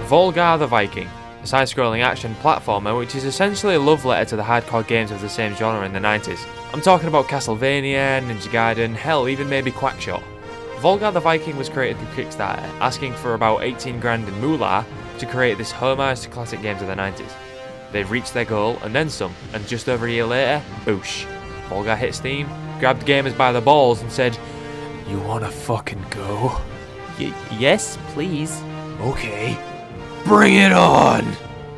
Volgarr The Viking, a side-scrolling action platformer which is essentially a love letter to the hardcore games of the same genre in the 90s. I'm talking about Castlevania, Ninja Gaiden, hell, even maybe Quackshot. Volgarr The Viking was created through Kickstarter, asking for about 18 grand in moolah to create this homage to classic games of the 90s. They've reached their goal and then some, and just over a year later, boosh. Volgarr hit Steam, grabbed gamers by the balls and said, "You wanna fucking go?" Yes, please. Okay. Bring it on!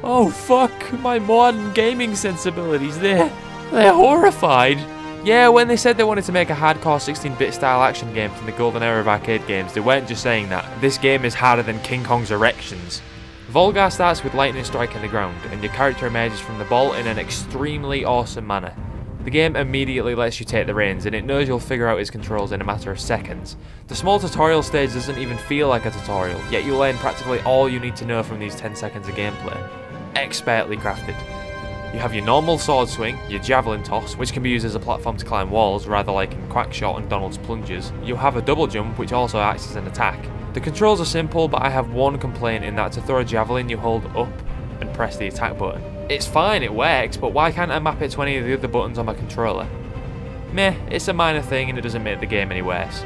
Oh fuck, my modern gaming sensibilities, they're horrified. Yeah, when they said they wanted to make a hardcore 16-bit style action game from the golden era of arcade games, they weren't just saying that. This game is harder than King Kong's erections. Volgarr starts with lightning striking the ground, and your character emerges from the ball in an extremely awesome manner. The game immediately lets you take the reins, and it knows you'll figure out its controls in a matter of seconds. The small tutorial stage doesn't even feel like a tutorial, yet you learn practically all you need to know from these 10 seconds of gameplay. Expertly crafted. You have your normal sword swing, your javelin toss, which can be used as a platform to climb walls, rather like in Quackshot and Donald's plunges. You have a double jump, which also acts as an attack. The controls are simple, but I have one complaint in that to throw a javelin you hold up and press the attack button. It's fine, it works, but why can't I map it to any of the other buttons on my controller? Meh, it's a minor thing and it doesn't make the game any worse.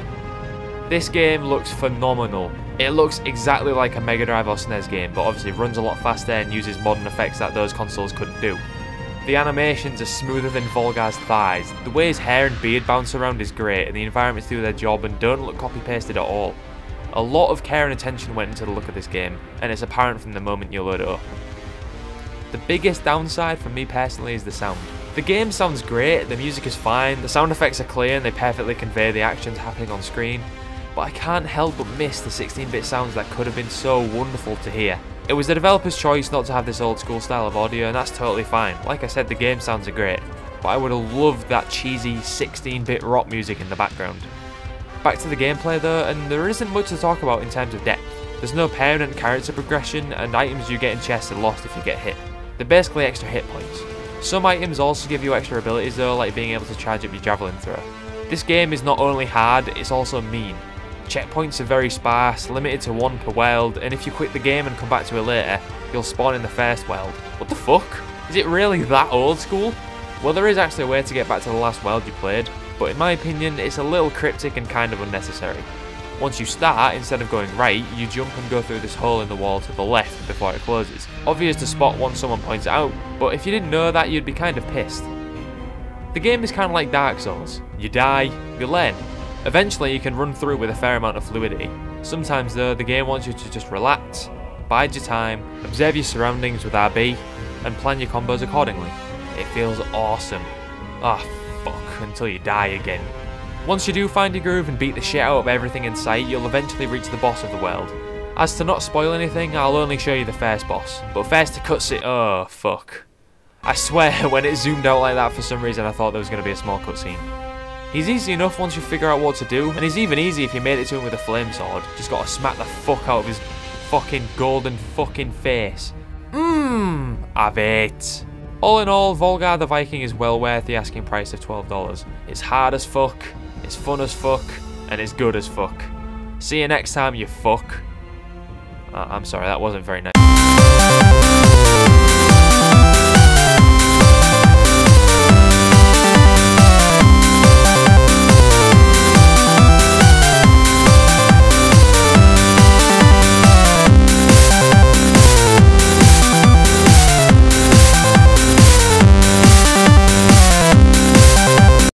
This game looks phenomenal. It looks exactly like a Mega Drive or SNES game, but obviously runs a lot faster and uses modern effects that those consoles couldn't do. The animations are smoother than Volgar's thighs. The way his hair and beard bounce around is great, and the environments do their job and don't look copy-pasted at all. A lot of care and attention went into the look of this game, and it's apparent from the moment you load it up. The biggest downside for me personally is the sound. The game sounds great, the music is fine, the sound effects are clear and they perfectly convey the actions happening on screen, but I can't help but miss the 16-bit sounds that could have been so wonderful to hear. It was the developer's choice not to have this old school style of audio, and that's totally fine. Like I said, the game sounds great, but I would have loved that cheesy 16-bit rock music in the background. Back to the gameplay though, and there isn't much to talk about in terms of depth. There's no permanent character progression, and items you get in chests are lost if you get hit. They're basically extra hit points. Some items also give you extra abilities though, like being able to charge up your javelin throw. This game is not only hard, it's also mean. Checkpoints are very sparse, limited to 1 per world, and if you quit the game and come back to it later, you'll spawn in the first world. What the fuck? Is it really that old school? Well, there is actually a way to get back to the last world you played, but in my opinion, it's a little cryptic and kind of unnecessary. Once you start, instead of going right, you jump and go through this hole in the wall to the left before it closes. Obvious to spot once someone points it out, but if you didn't know that, you'd be kind of pissed. The game is kind of like Dark Souls. You die, you learn. Eventually you can run through with a fair amount of fluidity. Sometimes though, the game wants you to just relax, bide your time, observe your surroundings with RB, and plan your combos accordingly. It feels awesome. Ah, fuck, until you die again. Once you do find your groove and beat the shit out of everything in sight, you'll eventually reach the boss of the world. As to not spoil anything, I'll only show you the first boss, but first to cutscene. Oh, fuck. I swear, when it zoomed out like that for some reason I thought there was going to be a small cutscene. He's easy enough once you figure out what to do, and he's even easy if you made it to him with a flame sword. Just gotta smack the fuck out of his fucking golden fucking face. Have it. All in all, Volgarr The Viking is well worth the asking price of $12. It's hard as fuck, it's fun as fuck, and it's good as fuck. See you next time, you fuck. I'm sorry, that wasn't very nice.